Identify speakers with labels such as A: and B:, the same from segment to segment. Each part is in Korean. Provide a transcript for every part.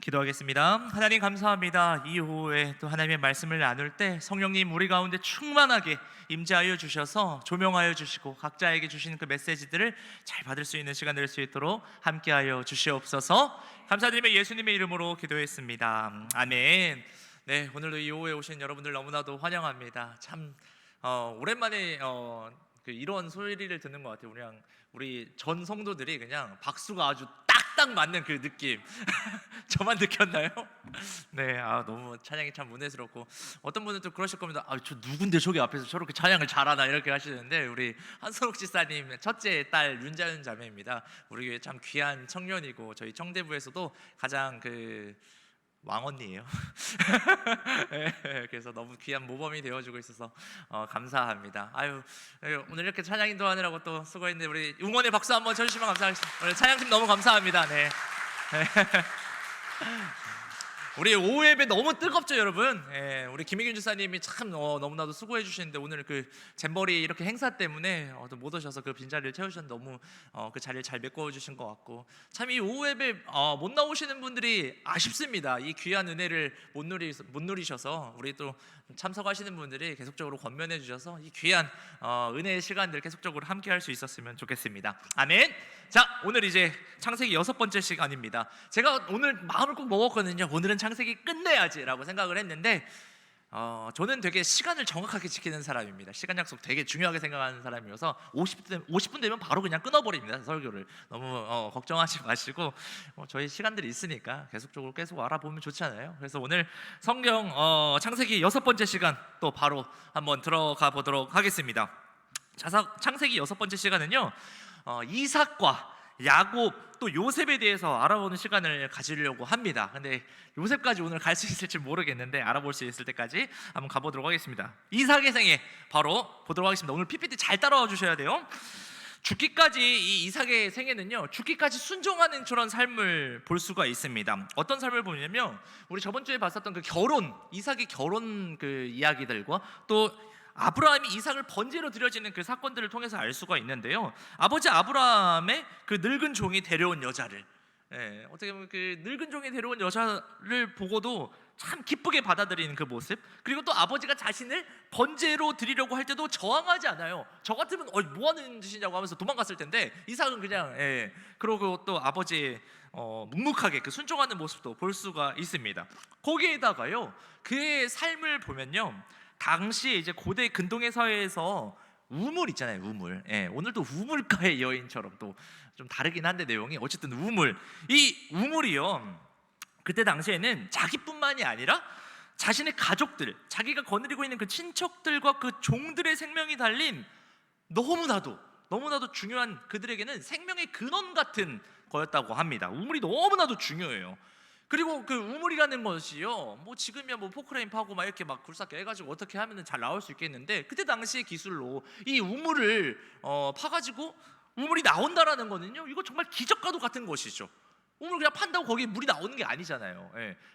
A: 기도하겠습니다. 하나님 감사합니다. 이 오후에 또 하나님의 말씀을 나눌 때 성령님 우리 가운데 충만하게 임재하여 주셔서 조명하여 주시고 각자에게 주시는 그 메시지들을 잘 받을 수 있는 시간 될 수 있도록 함께하여 주시옵소서. 감사드리며 예수님의 이름으로 기도했습니다. 아멘. 네, 오늘도 이 오후에 오신 여러분들 너무나도 환영합니다. 참 오랜만에 이런 소리를 듣는 것 같아요. 우리 전 성도들이 그냥 박수가 아주 딱딱 맞는 그 느낌. 저만 느꼈나요? 네, 너무 찬양이 참 은혜스럽고, 어떤 분은 또 그러실 겁니다. 저 누군데 저기 앞에서 저렇게 찬양을 잘하나 이렇게 하시는데, 우리 한선옥 지사님 첫째 딸 윤자윤 자매입니다. 우리 교회 참 귀한 청년이고 저희 청대부에서도 가장 왕언니예요. 그래서 너무 귀한 모범이 되어주고 있어서 감사합니다. 오늘 이렇게 찬양 인도하느라고 또 수고했는데 우리 응원의 박수 한번 쳐주시면 감사하겠습니다. 오늘 찬양팀 너무 감사합니다. 네. 우리 오후 예배 너무 뜨겁죠, 여러분? 우리 김희균 주사님이 참 너무나도 수고해 주시는데, 오늘 그 잼버리 이렇게 행사 때문에 못 오셔서 그 빈자리를 채우셨는데 너무 그 자리를 잘 메꿔 주신 것 같고, 참 이 오후 예배 못 나오시는 분들이 아쉽습니다. 이 귀한 은혜를 못 누리셔서 우리 또 참석하시는 분들이 계속적으로 권면해 주셔서 이 귀한 은혜의 시간들 계속적으로 함께 할 수 있었으면 좋겠습니다. 아멘. 자, 오늘 이제 창세기 6번째 시간입니다. 제가 오늘 마음을 꼭 먹었거든요. 오늘은 창세기 끝내야지라고 생각을 했는데, 저는 되게 시간을 정확하게 지키는 사람입니다. 시간 약속 되게 중요하게 생각하는 사람이어서 50분 되면 바로 그냥 끊어버립니다, 설교를. 너무 걱정하지 마시고, 저희 시간들이 있으니까 계속 알아보면 좋잖아요. 그래서 오늘 성경 창세기 6번째 시간 또 바로 한번 들어가 보도록 하겠습니다. 창세기 6번째 시간은요, 이삭과 야곱 또 요셉에 대해서 알아보는 시간을 가지려고 합니다. 근데 요셉까지 오늘 갈 수 있을지 모르겠는데 알아볼 수 있을 때까지 한번 가보도록 하겠습니다. 이삭의 생애 바로 보도록 하겠습니다. 오늘 PPT 잘 따라와 주셔야 돼요. 죽기까지 이 이삭의 생애는요, 죽기까지 순종하는 그런 삶을 볼 수가 있습니다. 어떤 삶을 보냐면, 우리 저번 주에 봤었던 그 이삭의 결혼 그 이야기들과 또 아브라함이 이삭을 번제로 드려지는 그 사건들을 통해서 알 수가 있는데요, 아버지 아브라함의 그 늙은 종이 데려온 여자를, 어떻게 보면 그 늙은 종이 데려온 여자를 보고도 참 기쁘게 받아들이는 그 모습, 그리고 또 아버지가 자신을 번제로 드리려고 할 때도 저항하지 않아요. 저 같으면 뭐 하는 짓이냐고 하면서 도망갔을 텐데, 이삭은 그냥 그러고 또 아버지의 묵묵하게 그 순종하는 모습도 볼 수가 있습니다. 거기에다가요, 그의 삶을 보면요, 당시 이제 고대 근동의 사회에서 우물 있잖아요, 우물. 오늘도 우물가의 여인처럼 또 좀 다르긴 한데 내용이 어쨌든 이 우물이요, 그때 당시에는 자기뿐만이 아니라 자신의 가족들, 자기가 거느리고 있는 그 친척들과 그 종들의 생명이 달린 너무나도 중요한, 그들에게는 생명의 근원 같은 거였다고 합니다. 우물이 너무나도 중요해요. 그리고 그 우물이라는 것이요, 지금이야 포크레인 파고 막 이렇게 막 굴삭게 해가지고 어떻게 하면은 잘 나올 수 있겠는데, 그때 당시의 기술로 이 우물을 파가지고 우물이 나온다라는 거는요, 이거 정말 기적과도 같은 것이죠. 우물 그냥 판다고 거기에 물이 나오는 게 아니잖아요.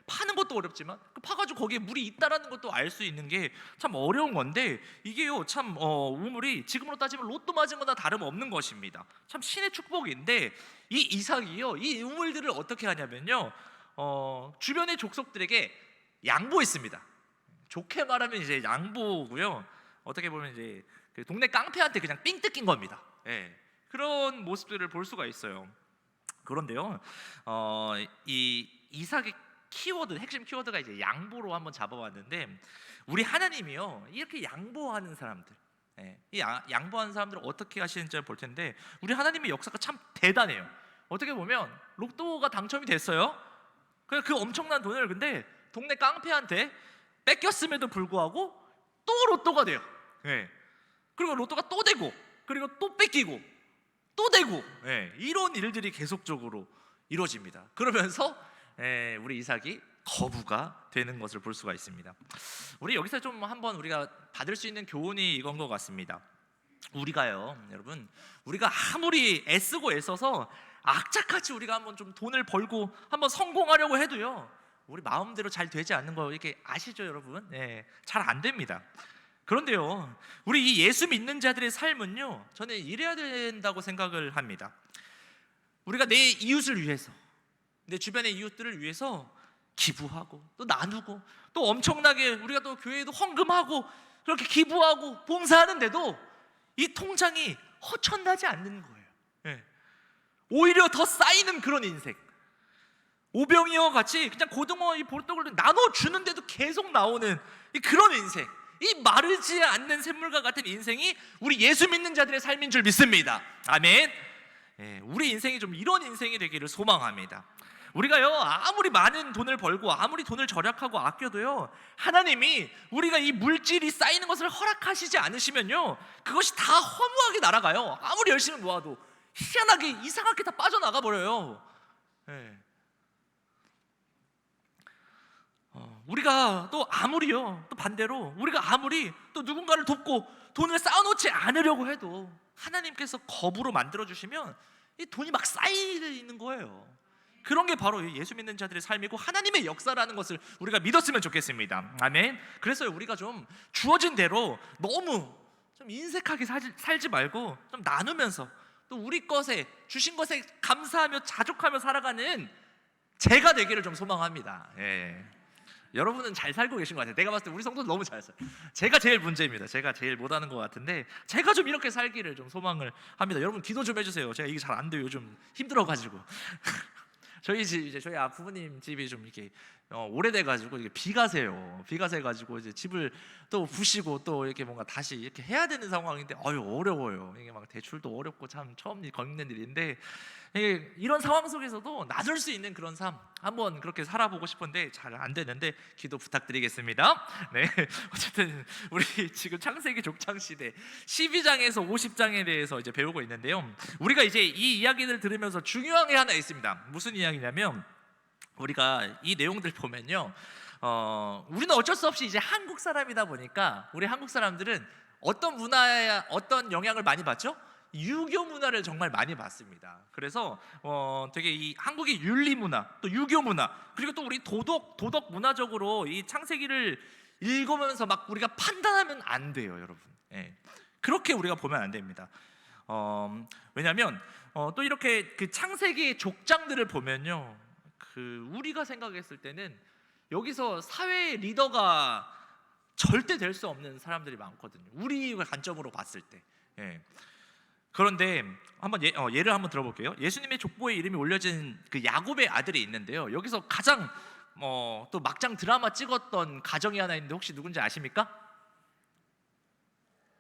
A: 파는 것도 어렵지만 파가지고 거기에 물이 있다라는 것도 알 수 있는 게 참 어려운 건데, 이게요 참 우물이 지금으로 따지면 로또 맞은 거나 다름없는 것입니다. 참 신의 축복인데, 이 이삭이요, 이 우물들을 어떻게 하냐면요, 주변의 족속들에게 양보했습니다. 좋게 말하면 이제 양보고요, 어떻게 보면 이제 그 동네 깡패한테 그냥 삥 뜯긴 겁니다. 그런 모습들을 볼 수가 있어요. 그런데요, 이 이삭의 핵심 키워드가 이제 양보로 한번 잡아봤는데, 우리 하나님이요, 이렇게 양보하는 사람들, 이 양보하는 사람들을 어떻게 하시는지 볼 텐데, 우리 하나님의 역사가 참 대단해요. 어떻게 보면 로또가 당첨이 됐어요. 그 엄청난 돈을 근데 동네 깡패한테 뺏겼음에도 불구하고 또 로또가 돼요. 그리고 로또가 또 되고, 그리고 또 뺏기고, 또 되고, 이런 일들이 계속적으로 이루어집니다. 그러면서 우리 이삭이 거부가 되는 것을 볼 수가 있습니다. 우리 여기서 좀 한번 우리가 받을 수 있는 교훈이 이건 것 같습니다. 우리가요, 여러분, 우리가 아무리 애쓰고 애써서 악착같이 우리가 한번 좀 돈을 벌고 한번 성공하려고 해도요, 우리 마음대로 잘 되지 않는 거 이렇게 아시죠, 여러분? 잘 안 됩니다. 그런데요, 우리 이 예수 믿는 자들의 삶은요, 저는 이래야 된다고 생각을 합니다. 우리가 내 이웃을 위해서, 내 주변의 이웃들을 위해서 기부하고 또 나누고 또 엄청나게 우리가 또 교회에도 헌금하고 그렇게 기부하고 봉사하는데도 이 통장이 허천나지 않는 거예요. 예. 오히려 더 쌓이는 그런 인생. 오병이어 같이 그냥 고등어 이 보리떡을 나눠주는데도 계속 나오는 그런 인생, 이 마르지 않는 샘물과 같은 인생이 우리 예수 믿는 자들의 삶인 줄 믿습니다. 아멘. 예, 우리 인생이 좀 이런 인생이 되기를 소망합니다. 우리가요 아무리 많은 돈을 벌고 아무리 돈을 절약하고 아껴도요 하나님이 우리가 이 물질이 쌓이는 것을 허락하시지 않으시면요 그것이 다 허무하게 날아가요. 아무리 열심히 모아도 희한하게 이상하게 다 빠져나가 버려요. 예. 우리가 또 아무리요 또 반대로 우리가 아무리 또 누군가를 돕고 돈을 쌓아놓지 않으려고 해도 하나님께서 겁으로 만들어주시면 이 돈이 막 쌓이는 거예요. 그런 게 바로 예수 믿는 자들의 삶이고 하나님의 역사라는 것을 우리가 믿었으면 좋겠습니다. 아멘. 그래서 우리가 좀 주어진 대로 너무 좀 인색하게 살지 말고 좀 나누면서 또 우리 것에 주신 것에 감사하며 자족하며 살아가는 제가 되기를 좀 소망합니다. 예. 여러분은 잘 살고 계신 것 같아요. 내가 봤을 때 우리 성도는 너무 잘 살아요. 제가 제일 문제입니다. 제가 제일 못하는 것 같은데 제가 좀 이렇게 살기를 좀 소망을 합니다. 여러분 기도 좀 해주세요. 제가 이게 잘 안 돼요. 요즘 힘들어가지고 저희 집 이제 저희 부모님 집이 좀 이렇게 오래돼가지고 이게 비가 새가지고 이제 집을 또 부시고 또 이렇게 뭔가 다시 이렇게 해야 되는 상황인데 어려워요. 이게 막 대출도 어렵고 참 처음 겪는 일인데 이런 상황 속에서도 나눌 수 있는 그런 삶 한번 그렇게 살아보고 싶은데 잘 안 되는데 기도 부탁드리겠습니다. 네, 어쨌든 우리 지금 창세기 족장 시대 12장에서 50장에 대해서 이제 배우고 있는데요. 우리가 이제 이 이야기를 들으면서 중요한 게 하나 있습니다. 무슨 이야기냐면 우리가 이 내용들 보면요, 우리는 어쩔 수 없이 이제 한국 사람이다 보니까 우리 한국 사람들은 어떤 문화에 어떤 영향을 많이 받죠? 유교 문화를 정말 많이 봤습니다. 그래서 되게 이 한국의 윤리 문화, 또 유교 문화, 그리고 또 우리 도덕 문화적으로 이 창세기를 읽으면서 막 우리가 판단하면 안 돼요, 여러분. 예. 그렇게 우리가 보면 안 됩니다. 왜냐하면 또 이렇게 그 창세기의 족장들을 보면요, 그 우리가 생각했을 때는 여기서 사회의 리더가 절대 될 수 없는 사람들이 많거든요. 우리 관점으로 봤을 때. 예. 그런데 한번 예를 한번 들어볼게요. 예수님의 족보에 이름이 올려진 그 야곱의 아들이 있는데요. 여기서 가장 또 막장 드라마 찍었던 가정이 하나 있는데 혹시 누군지 아십니까?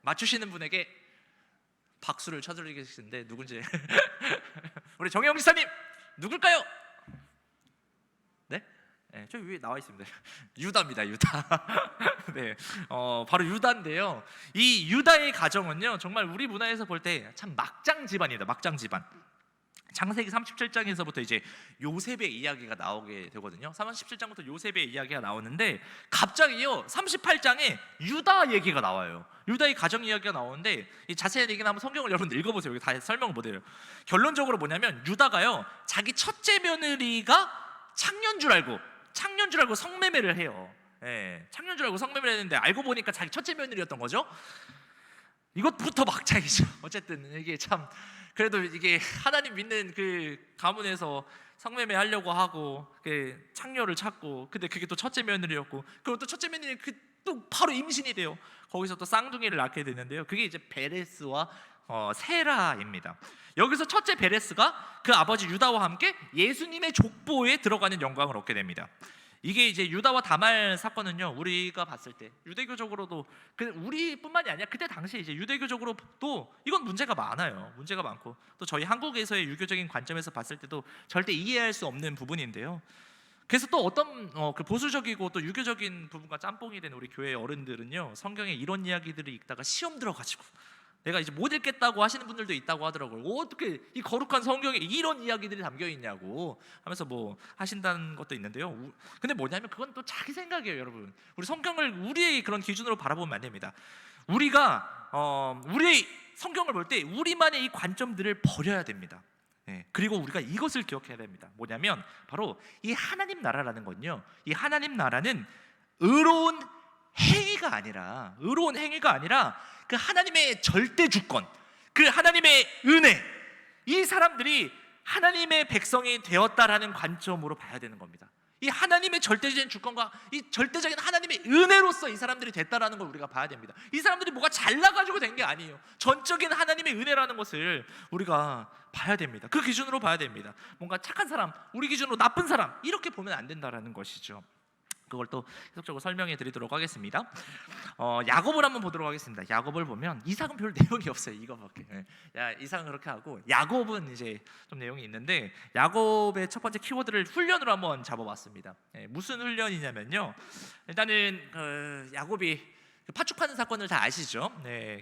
A: 맞추시는 분에게 박수를 쳐드리겠는데 누군지 우리 정혜영 지사님 누굴까요? 네? 네, 저 위에 나와 있습니다. 유다입니다, 유다. 네, 바로 유다인데요. 이 유다의 가정은요, 정말 우리 문화에서 볼 때 참 막장 집안이다, 막장 집안. 창세기 37장에서부터 이제 요셉의 이야기가 나오게 되거든요. 37장부터 요셉의 이야기가 나오는데 갑자기요 38장에 유다 얘기가 나와요. 유다의 가정 이야기가 나오는데 이 자세한 얘기는 한번 성경을 여러분 읽어보세요. 여기 다 설명을 못 해요. 결론적으로 뭐냐면 유다가요 자기 첫째 며느리가 창녀인 줄 알고 성매매를 해요. 예, 창녀인 줄 알고 성매매를 했는데 알고 보니까 자기 첫째 며느리였던 거죠. 이것부터 막장이죠. 어쨌든 이게 참 그래도 이게 하나님 믿는 그 가문에서 성매매 하려고 하고 그 창녀를 찾고 근데 그게 또 첫째 며느리였고 그리고 또 첫째 며느리 또 바로 임신이 돼요. 거기서 또 쌍둥이를 낳게 되는데요. 그게 이제 베레스와 세라입니다. 여기서 첫째 베레스가 그 아버지 유다와 함께 예수님의 족보에 들어가는 영광을 얻게 됩니다. 이게 이제 유다와 다말 사건은요 우리가 봤을 때 유대교적으로도 우리뿐만이 아니라 그때 당시에 이제 유대교적으로도 이건 문제가 많아요. 문제가 많고 또 저희 한국에서의 유교적인 관점에서 봤을 때도 절대 이해할 수 없는 부분인데요. 그래서 또 어떤 그 보수적이고 또 유교적인 부분과 짬뽕이 된 우리 교회 어른들은요 성경에 이런 이야기들을 읽다가 시험 들어가지고 내가 이제 못 읽겠다고 하시는 분들도 있다고 하더라고요. 어떻게 이 거룩한 성경에 이런 이야기들이 담겨 있냐고 하면서 뭐 하신다는 것도 있는데요. 근데 뭐냐면 그건 또 자기 생각이에요, 여러분. 우리 성경을 우리의 그런 기준으로 바라보면 안 됩니다. 우리가 우리의 성경을 볼 때 우리만의 이 관점들을 버려야 됩니다. 네, 그리고 우리가 이것을 기억해야 됩니다. 뭐냐면 바로 이 하나님 나라라는 건요. 이 하나님 나라는 의로운 행위가 아니라 그 하나님의 절대 주권, 그 하나님의 은혜, 이 사람들이 하나님의 백성이 되었다라는 관점으로 봐야 되는 겁니다. 이 하나님의 절대적인 주권과 이 절대적인 하나님의 은혜로서 이 사람들이 됐다라는 걸 우리가 봐야 됩니다. 이 사람들이 뭐가 잘나가지고 된 게 아니에요. 전적인 하나님의 은혜라는 것을 우리가 봐야 됩니다. 그 기준으로 봐야 됩니다. 뭔가 착한 사람, 우리 기준으로 나쁜 사람, 이렇게 보면 안 된다라는 것이죠. 그걸 또 계속적으로 설명해 드리도록 하겠습니다. 야곱을 한번 보도록 하겠습니다. 야곱을 보면 이삭은 별 내용이 없어요. 이거밖에. 이삭은 그렇게 하고 야곱은 이제 좀 내용이 있는데, 야곱의 첫 번째 키워드를 훈련으로 한번 잡아봤습니다. 무슨 훈련이냐면요, 일단은 야곱이 파축하는 사건을 다 아시죠?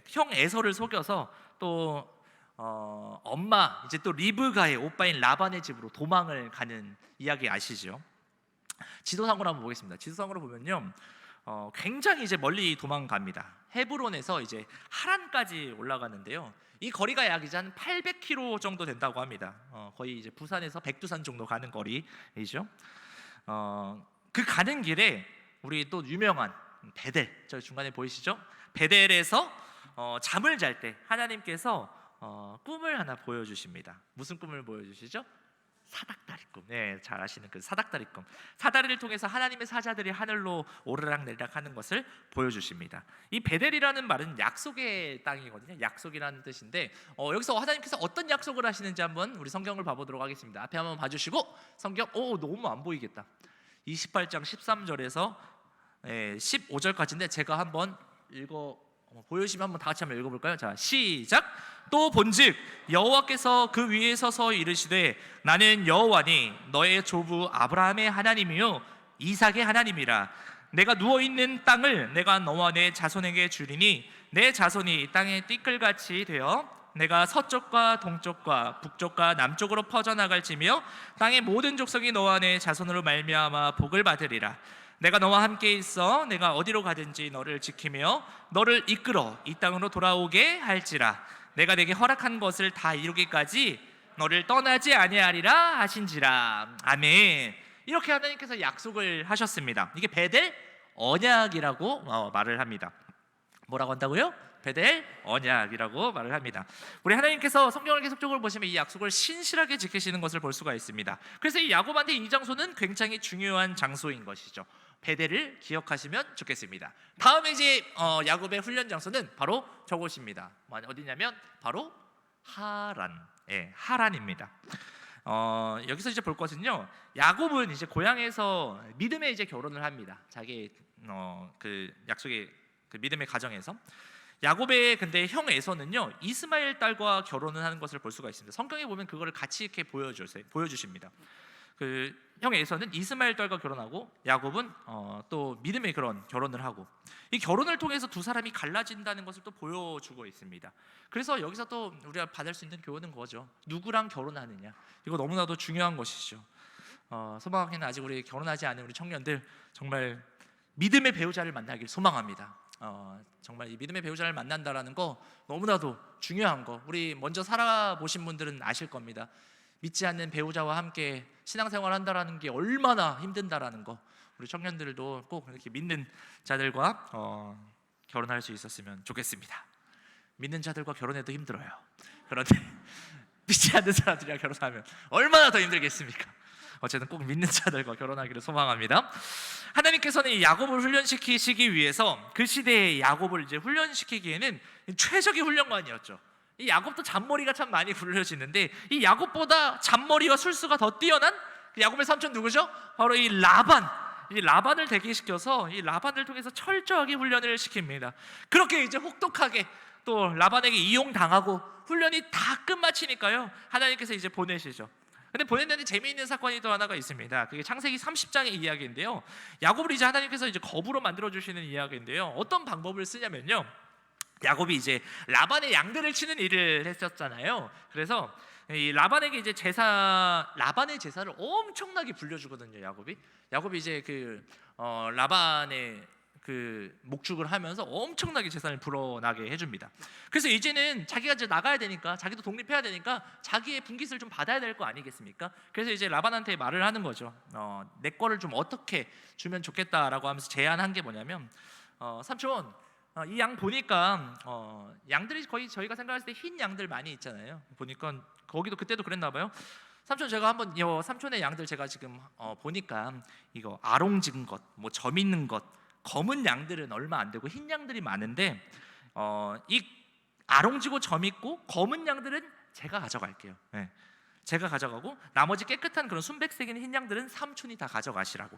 A: 형 에서를 속여서 또 엄마 이제 또 리브가의 오빠인 라반의 집으로 도망을 가는 이야기 아시죠? 지도상으로 한번 보겠습니다. 지도상으로 보면요, 굉장히 이제 멀리 도망갑니다. 헤브론에서 이제 하란까지 올라가는데요. 이 거리가 약 이제 한 800km 정도 된다고 합니다. 거의 이제 부산에서 백두산 정도 가는 거리이죠. 그 가는 길에 우리 또 유명한 베델, 저 중간에 보이시죠? 베델에서 잠을 잘 때 하나님께서 꿈을 하나 보여주십니다. 무슨 꿈을 보여주시죠? 사닥다리 꿈. 잘 아시는 그 사닥다리 꿈. 사다리를 통해서 하나님의 사자들이 하늘로 오르락내리락 하는 것을 보여주십니다. 이 베델이라는 말은 약속의 땅이거든요. 약속이라는 뜻인데, 여기서 하나님께서 어떤 약속을 하시는지 한번 우리 성경을 봐보도록 하겠습니다. 앞에 한번 봐주시고, 성경 너무 안 보이겠다. 28장 13절에서 15절까지인데 제가 한번 보여주시면 한번 다 같이 한번 읽어볼까요? 자, 시작. 또 본즉 여호와께서 그 위에 서서 이르시되 나는 여호와니 너의 조부 아브라함의 하나님이요 이삭의 하나님이라. 내가 누워있는 땅을 내가 너와 내 자손에게 주리니 내 자손이 땅의 띠끌같이 되어 내가 서쪽과 동쪽과 북쪽과 남쪽으로 퍼져나갈지며 땅의 모든 족속이 너와 내 자손으로 말미암아 복을 받으리라. 내가 너와 함께 있어 내가 어디로 가든지 너를 지키며 너를 이끌어 이 땅으로 돌아오게 할지라. 내가 내게 허락한 것을 다 이루기까지 너를 떠나지 아니하리라 하신지라. 아멘. 이렇게 하나님께서 약속을 하셨습니다. 이게 베델 언약이라고 말을 합니다. 뭐라고 한다고요? 베델 언약이라고 말을 합니다. 우리 하나님께서 성경을 계속적으로 보시면 이 약속을 신실하게 지키시는 것을 볼 수가 있습니다. 그래서 이 야곱한테 이 장소는 굉장히 중요한 장소인 것이죠. 베델을 기억하시면 좋겠습니다. 다음에 이제 야곱의 훈련 장소는 바로 저곳입니다. 어디냐면 바로 하란. 하란입니다. 여기서 이제 볼 것은요, 야곱은 이제 고향에서 믿음의 이제 결혼을 합니다. 자기 그 약속의 그 믿음의 가정에서. 야곱의 근데 형 에서는요 이스마엘 딸과 결혼을 하는 것을 볼 수가 있습니다. 성경에 보면 그거를 같이 이렇게 보여주십니다. 그 형 에서는 이스마엘 딸과 결혼하고 야곱은 또 믿음의 그런 결혼을 하고, 이 결혼을 통해서 두 사람이 갈라진다는 것을 또 보여주고 있습니다. 그래서 여기서 또 우리가 받을 수 있는 교훈은 그거죠. 누구랑 결혼하느냐, 이거 너무나도 중요한 것이죠. 소망하기는 아직 우리 결혼하지 않은 우리 청년들 정말 믿음의 배우자를 만나길 소망합니다. 정말 이 믿음의 배우자를 만난다라는 거 너무나도 중요한 거, 우리 먼저 살아보신 분들은 아실 겁니다. 믿지 않는 배우자와 함께 신앙생활 한다라는 게 얼마나 힘든다라는 거, 우리 청년들도 꼭 이렇게 믿는 자들과 결혼할 수 있었으면 좋겠습니다. 믿는 자들과 결혼해도 힘들어요. 그런데 믿지 않는 사람들이랑 결혼하면 얼마나 더 힘들겠습니까? 어쨌든 꼭 믿는 자들과 결혼하기를 소망합니다. 하나님께서는 이 야곱을 훈련시키시기 위해서 그 시대의 야곱을 이제 훈련시키기에는 최적의 훈련관이었죠. 이 야곱도 잔머리가 참 많이 굴려지는데, 이 야곱보다 잔머리와 술수가 더 뛰어난 그 야곱의 삼촌 누구죠? 바로 이 라반. 이 라반을 대기시켜서 이 라반을 통해서 철저하게 훈련을 시킵니다. 그렇게 이제 혹독하게 또 라반에게 이용당하고 훈련이 다 끝마치니까요, 하나님께서 이제 보내시죠. 근데 보냈는데 재미있는 사건이 또 하나가 있습니다. 그게 창세기 30장의 이야기인데요, 야곱을 이제 하나님께서 이제 거부로 만들어 주시는 이야기인데요, 어떤 방법을 쓰냐면요, 야곱이 이제 라반의 양들을 치는 일을 했었잖아요. 그래서 이 라반에게 이제 라반의 제사를 엄청나게 불려주거든요. 야곱이 이제 라반의 그 목축을 하면서 엄청나게 재산을 불어나게 해줍니다. 그래서 이제는 자기가 이제 나가야 되니까, 자기도 독립해야 되니까 자기의 분깃을 좀 받아야 될 거 아니겠습니까? 그래서 이제 라반한테 말을 하는 거죠. 내 거를 좀 어떻게 주면 좋겠다라고 하면서 제안한 게 뭐냐면, 삼촌, 이 양 보니까 양들이 거의 저희가 생각했을 때 흰 양들 많이 있잖아요. 보니까 거기도 그때도 그랬나 봐요. 삼촌 제가 한번 삼촌의 양들 제가 지금 보니까 이거 아롱진 것, 뭐 점 있는 것, 검은 양들은 얼마 안 되고 흰 양들이 많은데 이 아롱지고 점 있고 검은 양들은 제가 가져갈게요. 네. 제가 가져가고 나머지 깨끗한 그런 순백색인 흰 양들은 삼촌이 다 가져가시라고.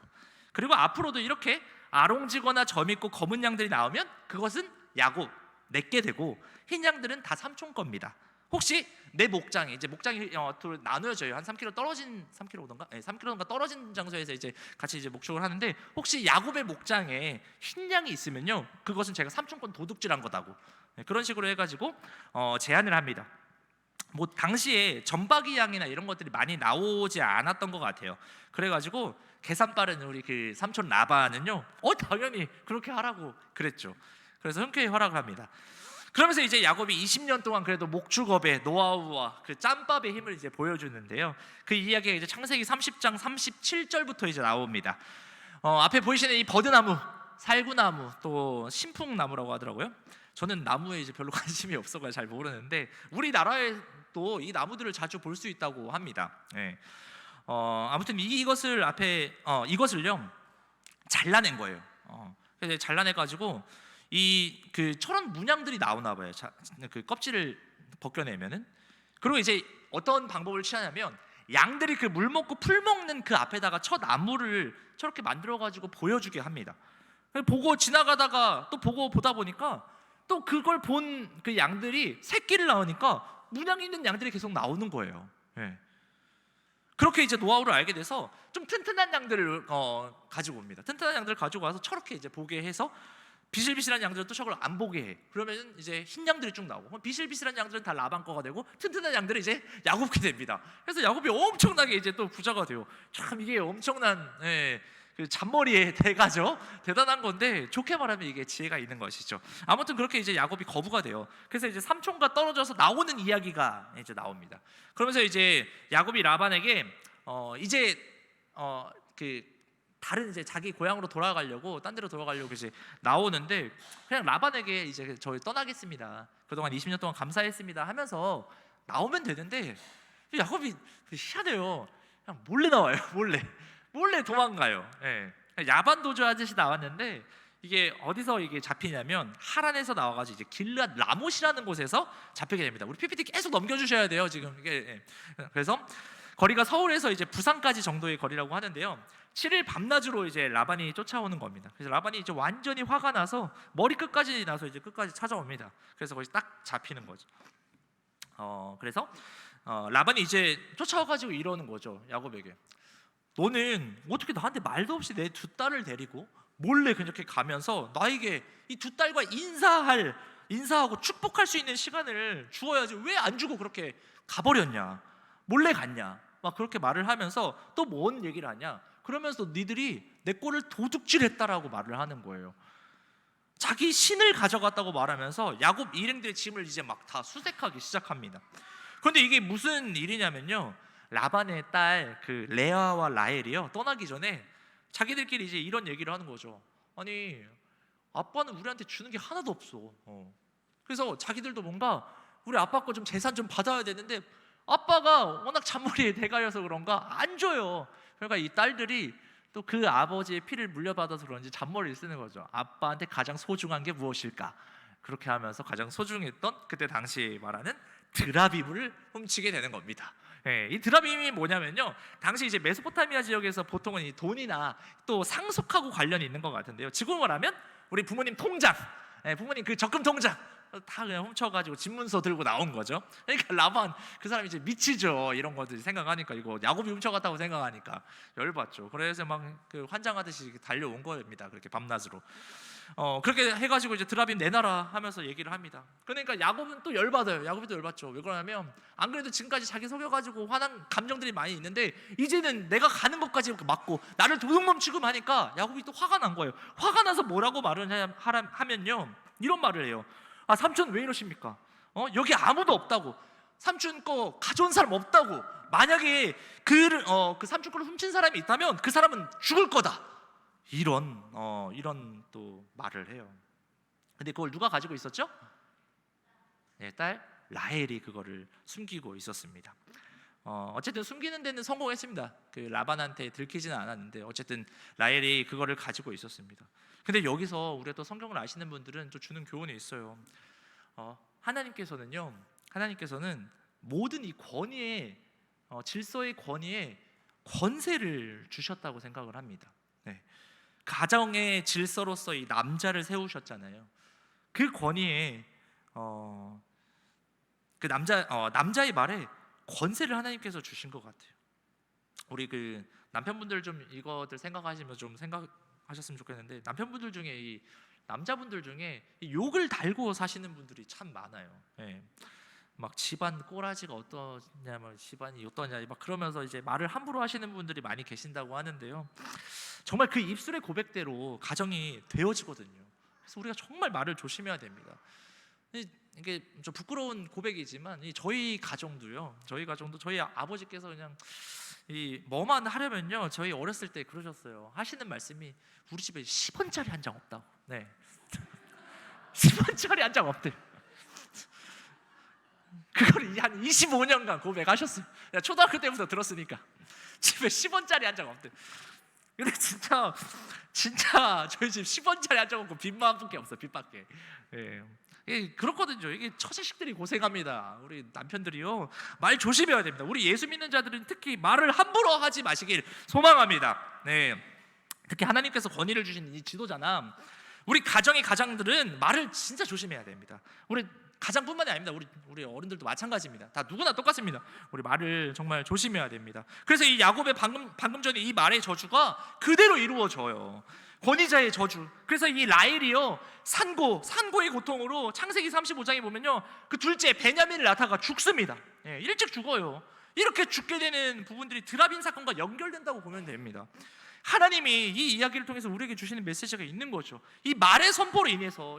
A: 그리고 앞으로도 이렇게 아롱지거나 점 있고 검은 양들이 나오면 그것은 야곱 내게 되고 흰 양들은 다 삼촌 겁니다. 혹시 내 목장에 이제 목장이 나누어져요. 한 3km 떨어진 3km던가, 3km던가 떨어진 장소에서 이제 같이 이제 목축을 하는데 혹시 야곱의 목장에 흰 양이 있으면요, 그것은 제가 삼촌권 도둑질한 거다고. 그런 식으로 해가지고 제안을 합니다. 뭐 당시에 점박이 양이나 이런 것들이 많이 나오지 않았던 것 같아요. 그래가지고 계산 빠른 우리 그 삼촌 라반은요, 당연히 그렇게 하라고 그랬죠. 그래서 흔쾌히 허락을 합니다. 그러면서 이제 야곱이 20년 동안 그래도 목축업의 노하우와 그 짬밥의 힘을 이제 보여주는데요. 그 이야기가 이제 창세기 30장 37절부터 이제 나옵니다. 앞에 보이시는 이 버드나무, 살구나무, 또 신풍나무라고 하더라고요. 저는 나무에 이제 별로 관심이 없어서 잘 모르는데 우리나라에도 이 나무들을 자주 볼 수 있다고 합니다. 네. 아무튼 이것을요 잘라낸 거예요. 그래서 잘라내가지고 이 그 철원 문양들이 나오나 봐요. 그 껍질을 벗겨내면은. 그리고 이제 어떤 방법을 취하냐면 양들이 그 물 먹고 풀 먹는 그 앞에다가 첫 나무를 저렇게 만들어가지고 보여주게 합니다. 보고 지나가다가 또 보다 보니까 또 그걸 본 그 양들이 새끼를 낳으니까 문양 있는 양들이 계속 나오는 거예요. 네. 그렇게 이제 노하우를 알게 돼서 좀 튼튼한 양들을 가지고 옵니다. 튼튼한 양들을 가지고 와서 저렇게 이제 보게 해서 비실비실한 양들은 또 저걸 안 보게 해. 그러면 이제 흰 양들이 쭉 나오고 비실비실한 양들은 다 라반 거가 되고 튼튼한 양들은 이제 야곱게 됩니다. 그래서 야곱이 엄청나게 이제 또 부자가 돼요. 참 이게 엄청난 그 잔머리의 대가죠. 대단한 건데 좋게 말하면 이게 지혜가 있는 것이죠. 아무튼 그렇게 이제 야곱이 거부가 돼요. 그래서 이제 삼촌과 떨어져서 나오는 이야기가 이제 나옵니다. 그러면서 이제 야곱이 라반에게 그 다른 이제 자기 고향으로 돌아가려고 딴 데로 돌아가려고 이제 나오는데 그냥 라반에게 이제 저희 떠나겠습니다. 그동안 20년 동안 감사했습니다 하면서 나오면 되는데 야곱이 희한해요. 그냥 몰래 나와요. 몰래 도망가요. 예. 야반 도주하듯이 나왔는데 이게 어디서 이게 잡히냐면 하란에서 나와가지고 이제 길르앗 라못이라는 곳에서 잡히게 됩니다. 우리 PPT 계속 넘겨주셔야 돼요. 지금 이게 그래서 거리가 서울에서 이제 부산까지 정도의 거리라고 하는데요. 7일 밤낮으로 이제 라반이 쫓아오는 겁니다. 그래서 라반이 이제 완전히 화가 나서 머리 끝까지 나서 이제 끝까지 찾아옵니다. 그래서 거기 딱 잡히는 거죠. 그래서 라반이 이제 쫓아와가지고 이러는 거죠. 야곱에게. 너는 어떻게 나한테 말도 없이 내 두 딸을 데리고 몰래 그렇게 가면서 나에게 이 두 딸과 인사하고 축복할 수 있는 시간을 주어야지 왜 안 주고 그렇게 가버렸냐, 몰래 갔냐, 막 그렇게 말을 하면서 또 뭔 얘기를 하냐, 그러면서 니들이 내 꼴을 도둑질했다라고 말을 하는 거예요. 자기 신을 가져갔다고 말하면서 야곱 일행들의 짐을 이제 막 다 수색하기 시작합니다. 그런데 이게 무슨 일이냐면요, 라반의 딸 그 레아와 라헬이요 떠나기 전에 자기들끼리 이제 이런 얘기를 하는 거죠. 아니 아빠는 우리한테 주는 게 하나도 없어. 그래서 자기들도 뭔가 우리 아빠 거 좀 재산 좀 받아야 되는데 아빠가 워낙 잔머리에 대가여서 그런가 안 줘요. 그러니까 이 딸들이 또 그 아버지의 피를 물려받아서 그런지 잔머리를 쓰는 거죠. 아빠한테 가장 소중한 게 무엇일까? 그렇게 하면서 가장 소중했던 그때 당시 말하는 드라빔을 훔치게 되는 겁니다. 이 드라빔이 뭐냐면요, 당시 이제 메소포타미아 지역에서 보통은 이 돈이나 또 상속하고 관련이 있는 것 같은데요. 지금 말하면 우리 부모님 통장, 부모님 그 적금 통장 다 그냥 훔쳐가지고 집문서 들고 나온 거죠. 그러니까 라반 그 사람이 이제 미치죠. 이런 것들 생각하니까, 이거 야곱이 훔쳐갔다고 생각하니까 열받죠. 그래서 막 그 환장하듯이 달려온 겁니다. 그렇게 밤낮으로. 그렇게 해가지고 이제 드라빔 내놔라 하면서 얘기를 합니다. 그러니까 야곱은 또 열받아요. 야곱이 또 열받죠. 왜 그러냐면 안 그래도 지금까지 자기 속여가지고 화난 감정들이 많이 있는데 이제는 내가 가는 것까지 맞고 나를 도둑놈 취급하니까 야곱이 또 화가 난 거예요. 화가 나서 뭐라고 말을 하면요, 이런 말을 해요. 아, 삼촌 왜 이러십니까? 여기 아무도 없다고, 삼촌 거 가져온 사람 없다고, 만약에 그 삼촌 거를 훔친 사람이 있다면 그 사람은 죽을 거다, 이런 또 말을 해요. 근데 그걸 누가 가지고 있었죠? 딸 라헬이 그거를 숨기고 있었습니다. 어쨌든 숨기는 데는 성공했습니다. 그 라반한테 들키지는 않았는데 어쨌든 라헬이 그거를 가지고 있었습니다. 근데 여기서 우리가 또 성경을 아시는 분들은 또 주는 교훈이 있어요. 하나님께서는 모든 이 권위에 질서의 권위에 권세를 주셨다고 생각을 합니다. 네. 가정의 질서로서 이 남자를 세우셨잖아요. 그 권위에 그 남자의 말에 권세를 하나님께서 주신 것 같아요. 우리 그 남편분들 좀 이거들 생각하시면 좀 생각하셨으면 좋겠는데, 남편분들 중에 이 남자분들 중에 이 욕을 달고 사시는 분들이 참 많아요. 예. 막 집안 꼬라지가 어떠냐, 막 집안이 어떠냐, 막 그러면서 이제 말을 함부로 하시는 분들이 많이 계신다고 하는데요. 정말 그 입술의 고백대로 가정이 되어지거든요. 그래서 우리가 정말 말을 조심해야 됩니다. 이게 좀 부끄러운 고백이지만 저희 가정도 저희 아버지께서 그냥 이 뭐만 하려면요, 저희 어렸을 때 그러셨어요. 하시는 말씀이 우리 집에 10원짜리 한 장 없다고. 네. 10원짜리 한 장 없대. 그걸 한 25년간 고백하셨어요. 초등학교 때부터 들었으니까. 집에 10원짜리 한 장 없대. 근데 진짜 저희 집 10원짜리 한 장 없고 빚만 밖에 없어요. 빚밖에. 예. 그렇거든요. 이게 처자식들이 고생합니다. 우리 남편들이요, 말 조심해야 됩니다. 우리 예수 믿는 자들은 특히 말을 함부로 하지 마시길 소망합니다. 네. 특히 하나님께서 권위를 주신 이 지도자나 우리 가정의 가장들은 말을 진짜 조심해야 됩니다. 우리 가장뿐만이 아닙니다. 우리 어른들도 마찬가지입니다. 다 누구나 똑같습니다. 우리 말을 정말 조심해야 됩니다. 그래서 이 야곱의 방금 전에 이 말의 저주가 그대로 이루어져요. 권위자의 저주. 그래서 이 라헬이요, 산고의 고통으로 창세기 35장에 보면요, 그 둘째 베냐민을 낳다가 죽습니다. 예, 일찍 죽어요. 이렇게 죽게 되는 부분들이 드라빈 사건과 연결된다고 보면 됩니다. 하나님이 이 이야기를 통해서 우리에게 주시는 메시지가 있는 거죠. 이 말의 선포로 인해서,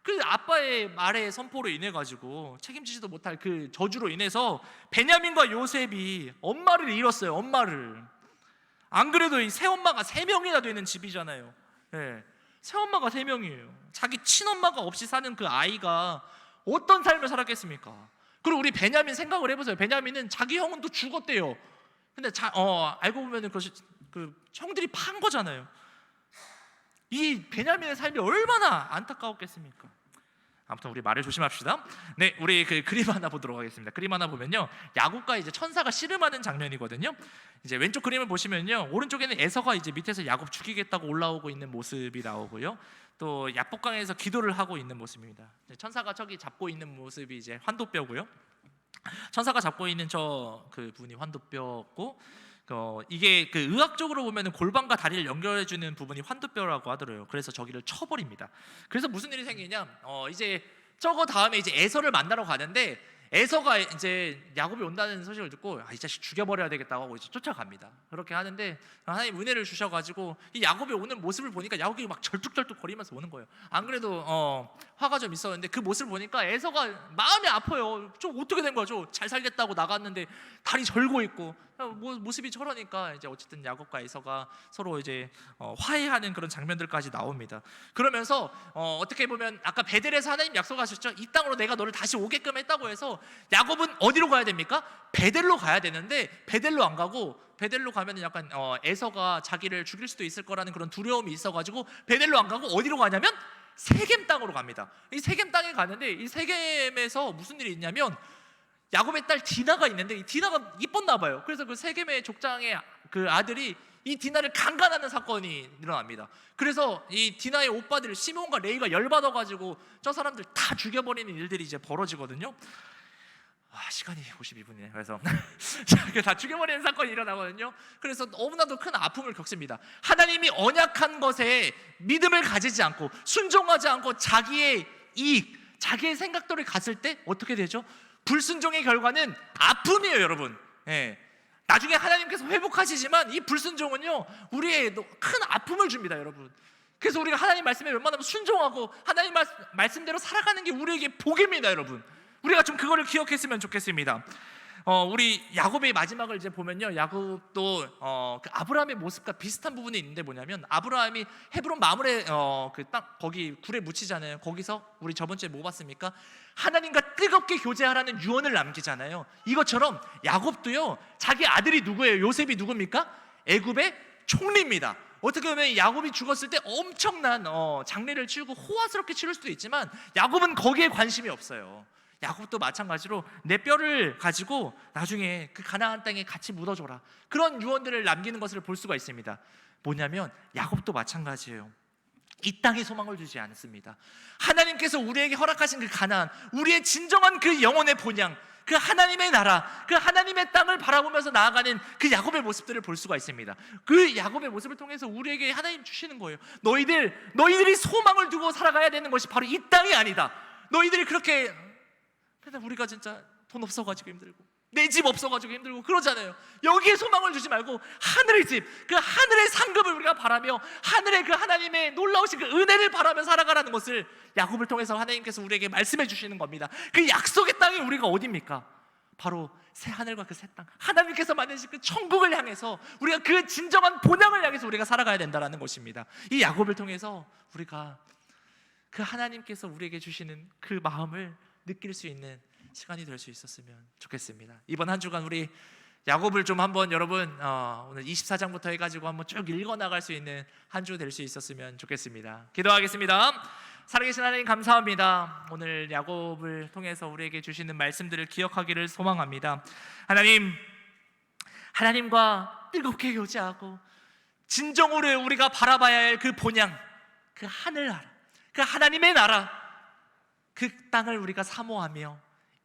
A: 그 아빠의 말의 선포로 인해 가지고 책임지지도 못할 그 저주로 인해서 베냐민과 요셉이 엄마를 잃었어요. 엄마를. 안 그래도 이 새엄마가 3명이나 되는 집이잖아요. 네. 새엄마가 3명이에요. 자기 친엄마가 없이 사는 그 아이가 어떤 삶을 살았겠습니까? 그리고 우리 베냐민 생각을 해보세요. 베냐민은 자기 형은 또 죽었대요. 근데 알고 보면은 그 형들이 판 거잖아요. 이 베냐민의 삶이 얼마나 안타까웠겠습니까? 아무튼 우리 말을 조심합시다. 네, 우리 그 그림 하나 보도록 하겠습니다. 그림 하나 보면요, 야곱과 이제 천사가 씨름하는 장면이거든요. 이제 왼쪽 그림을 보시면요, 오른쪽에는 에서가 이제 밑에서 야곱 죽이겠다고 올라오고 있는 모습이 나오고요, 또 야복강에서 기도를 하고 있는 모습입니다. 천사가 저기 잡고 있는 모습이 이제 환도뼈고요. 천사가 잡고 있는 그 분이 환도뼈고, 이게 그 의학적으로 보면은 골반과 다리를 연결해주는 부분이 환도뼈라고 하더라고요. 그래서 저기를 쳐버립니다. 그래서 무슨 일이 생기냐? 이제 저거 다음에 이제 에서를 만나러 가는데, 에서가 이제 야곱이 온다는 소식을 듣고 이 자식 죽여버려야 되겠다고 하고 이제 쫓아갑니다. 그렇게 하는데 하나님 은혜를 주셔가지고 이 야곱이 오는 모습을 보니까 야곱이 막 절뚝절뚝 거리면서 오는 거예요. 안 그래도 화가 좀 있었는데 그 모습을 보니까 에서가 마음이 아파요. 좀 어떻게 된 거죠? 잘 살겠다고 나갔는데 다리 절고 있고 모습이 저러니까 이제 어쨌든 야곱과 에서가 서로 이제 화해하는 그런 장면들까지 나옵니다. 그러면서 어떻게 보면 아까 베델에서 하나님 약속하셨죠? 이 땅으로 내가 너를 다시 오게끔 했다고 해서 야곱은 어디로 가야 됩니까? 베델로 가야 되는데 베델로 안 가고, 베델로 가면 약간 에서가 자기를 죽일 수도 있을 거라는 그런 두려움이 있어가지고 베델로 안 가고 어디로 가냐면 세겜 땅으로 갑니다. 이 세겜 땅에 가는데 이 세겜에서 무슨 일이 있냐면 야곱의 딸 디나가 있는데 이 디나가 이뻤나 봐요. 그래서 그 세겜의 족장의 그 아들이 이 디나를 강간하는 사건이 일어납니다. 그래서 이 디나의 오빠들 시몬과 레이가 열받아가지고 저 사람들 다 죽여버리는 일들이 이제 벌어지거든요. 시간이 52분이네. 그래서 다 죽여버리는 사건이 일어나거든요. 그래서 너무나도 큰 아픔을 겪습니다. 하나님이 언약한 것에 믿음을 가지지 않고 순종하지 않고 자기의 이익, 자기의 생각대로 갔을 때 어떻게 되죠? 불순종의 결과는 아픔이에요, 여러분. 예. 나중에 하나님께서 회복하시지만 이 불순종은요, 우리의 큰 아픔을 줍니다, 여러분. 그래서 우리가 하나님 말씀에 웬만하면 순종하고 하나님 말씀대로 살아가는 게 우리에게 복입니다, 여러분. 우리가 좀 그거를 기억했으면 좋겠습니다. 우리 야곱의 마지막을 이제 보면요, 야곱도 그 아브라함의 모습과 비슷한 부분이 있는데 뭐냐면, 아브라함이 헤브론 마물에 그 딱 거기 굴에 묻히잖아요. 거기서 우리 저번 주에 뭐 봤습니까? 하나님과 뜨겁게 교제하라는 유언을 남기잖아요. 이것처럼 야곱도요, 자기 아들이 누구예요? 요셉이 누굽니까? 애굽의 총리입니다. 어떻게 보면 야곱이 죽었을 때 엄청난 장례를 치르고 호화스럽게 치를 수도 있지만, 야곱은 거기에 관심이 없어요. 야곱도 마찬가지로 내 뼈를 가지고 나중에 그 가나안 땅에 같이 묻어줘라, 그런 유언들을 남기는 것을 볼 수가 있습니다. 뭐냐면 야곱도 마찬가지예요. 이 땅에 소망을 두지 않습니다. 하나님께서 우리에게 허락하신 그 가나안, 우리의 진정한 그 영혼의 본향, 그 하나님의 나라, 그 하나님의 땅을 바라보면서 나아가는 그 야곱의 모습들을 볼 수가 있습니다. 그 야곱의 모습을 통해서 우리에게 하나님 주시는 거예요. 너희들이 소망을 두고 살아가야 되는 것이 바로 이 땅이 아니다. 너희들이 그렇게, 근데 우리가 진짜 돈 없어가지고 힘들고 내 집 없어가지고 힘들고 그러잖아요. 여기에 소망을 두지 말고 하늘의 집, 그 하늘의 상급을 우리가 바라며 하늘의 그 하나님의 놀라우신 그 은혜를 바라며 살아가라는 것을 야곱을 통해서 하나님께서 우리에게 말씀해 주시는 겁니다. 그 약속의 땅이 우리가 어디입니까? 바로 새 하늘과 그 새 땅, 하나님께서 만드신 그 천국을 향해서 우리가 그 진정한 본향을 향해서 우리가 살아가야 된다는 것입니다. 이 야곱을 통해서 우리가 그 하나님께서 우리에게 주시는 그 마음을 느낄 수 있는 시간이 될 수 있었으면 좋겠습니다. 이번 한 주간 우리 야곱을 좀 한번 여러분 오늘 24장부터 해가지고 한번 쭉 읽어나갈 수 있는 한 주 될 수 있었으면 좋겠습니다. 기도하겠습니다. 살아계신 하나님 감사합니다. 오늘 야곱을 통해서 우리에게 주시는 말씀들을 기억하기를 소망합니다. 하나님과 뜨겁게 교제하고 진정으로 우리가 바라봐야 할 그 본향, 그 하늘 나라, 그 하나님의 나라, 그 땅을 우리가 사모하며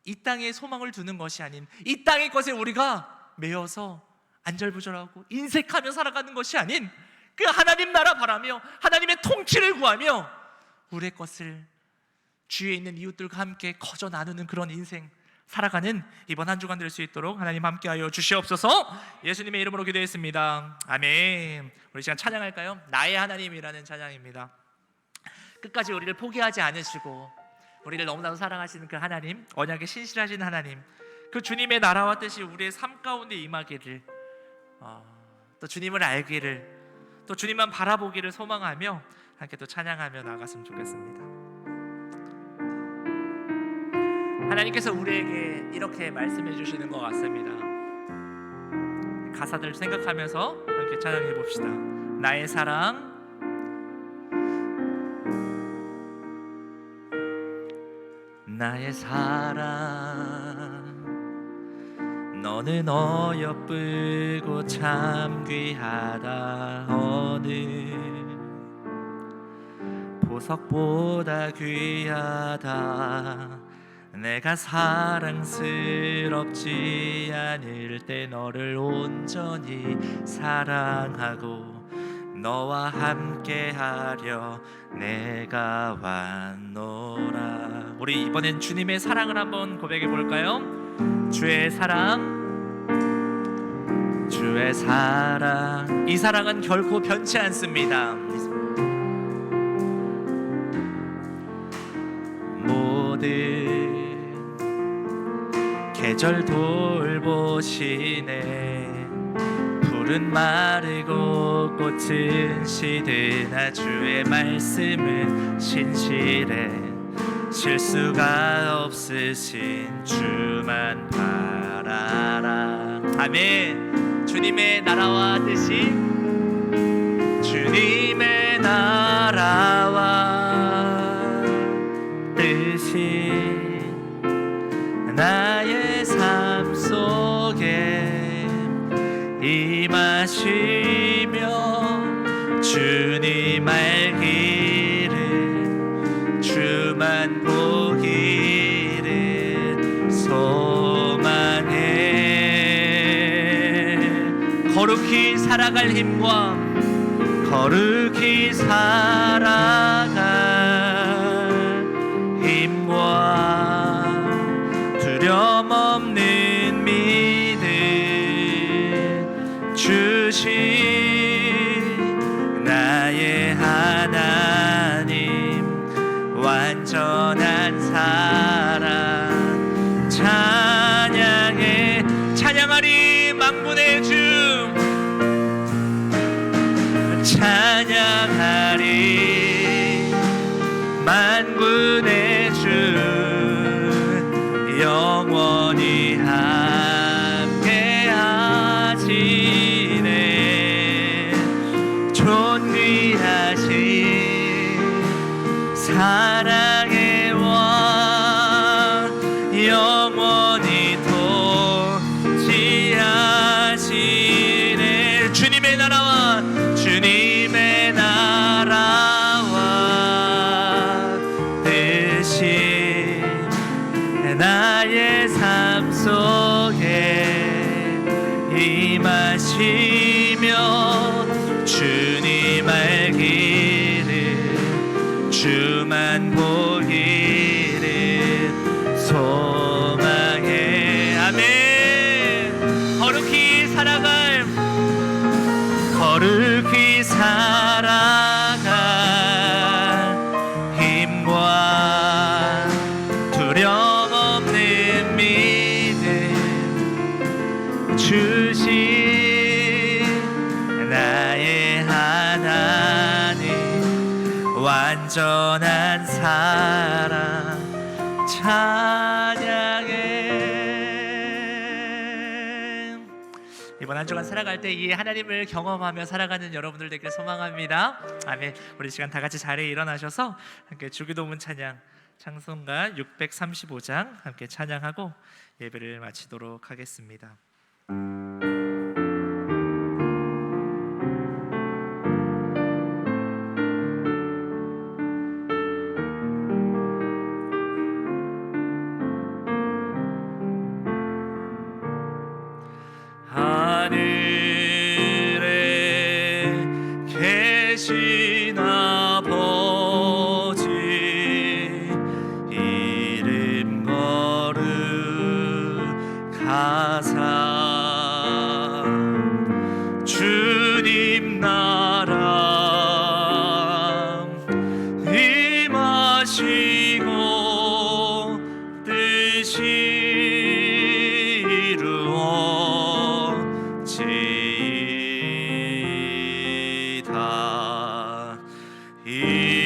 A: 이 땅에 소망을 두는 것이 아닌 이 땅의 것에 우리가 매여서 안절부절하고 인색하며 살아가는 것이 아닌 그 하나님 나라 바라며 하나님의 통치를 구하며 우리의 것을 주위에 있는 이웃들과 함께 거저 나누는 그런 인생 살아가는 이번 한 주간 될 수 있도록 하나님 함께하여 주시옵소서. 예수님의 이름으로 기도했습니다. 아멘. 우리 시간 찬양할까요? 나의 하나님이라는 찬양입니다. 끝까지 우리를 포기하지 않으시고 우리를 너무나도 사랑하시는 그 하나님, 언약에 신실하신 하나님, 그 주님의 나라와 뜻이 우리의 삶 가운데 임하기를, 또 주님을 알기를, 또 주님만 바라보기를 소망하며 함께 또 찬양하며 나갔으면 좋겠습니다. 하나님께서 우리에게 이렇게 말씀해 주시는 것 같습니다. 가사들 생각하면서 함께 찬양해 봅시다. 나의 사랑, 나의 사랑, 너는 어여쁘고 참 귀하다. 어느 보석보다 귀하다. 내가 사랑스럽지 않을 때 너를 온전히 사랑하고 너와 함께하려 내가 왔노라. 우리 이번엔 주님의 사랑을 한번 고백해 볼까요? 주의 사랑, 주의 사랑, 이 사랑은 결코 변치 않습니다. 모든 계절 돌보시네. 푸른 마르고 꽃은 시드나 주의 말씀은 신실해. 실수가 없으신 주만 바라라. 아멘. 주님의 나라와 뜻이, 주님의 나라와 뜻이 나의 삶 속에 임하시며 주님 알기를, 주만 보기를 소망해. 거룩히 살아갈 힘과 거룩히 살아갈 힘과 두려움 없는 믿음 주신 나의 하나님, 완전한 사랑 찬양해. 마시며 주님 알기를 주만 보기를 소망해. 아멘. 거룩히 살아갈 힘과 두려움 없는 믿음 주신 나의 하나님, 완전한 사랑 찬양해. 이번 한 주간 살아갈 때 이 하나님을 경험하며 살아가는 여러분들 되길 소망합니다. 아멘. 우리 시간 다 같이 자리에 일어나셔서 함께 주기도문 찬양 찬송가 635장 함께 찬양하고 예배를 마치도록 하겠습니다. 하늘에 계신 아버지 이름 거룩하사 주님 나라 임하시고 뜻이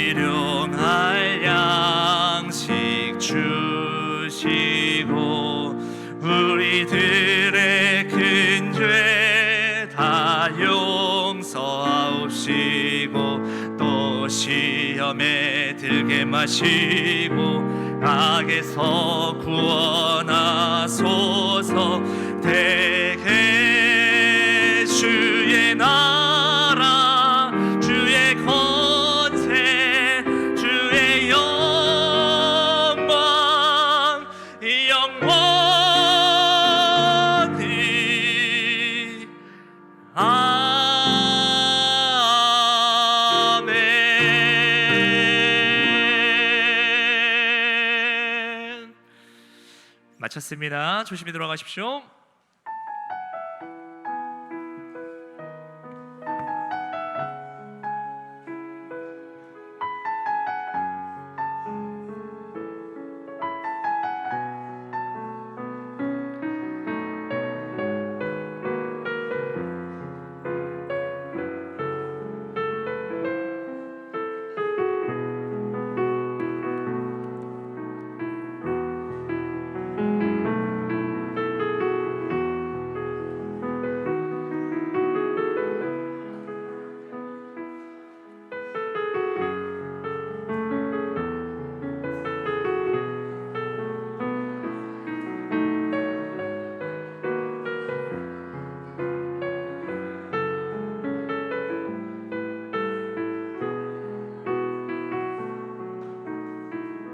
A: 일용할 양식 주시고 우리들의 큰 죄 다 용서하옵시고 또 시험에 들게 마시고 악에서 구원하소서. 대개 주의 나라 주의 권세 주의 영광 영원히 아멘. 마쳤습니다. 조심히 들어가십시오.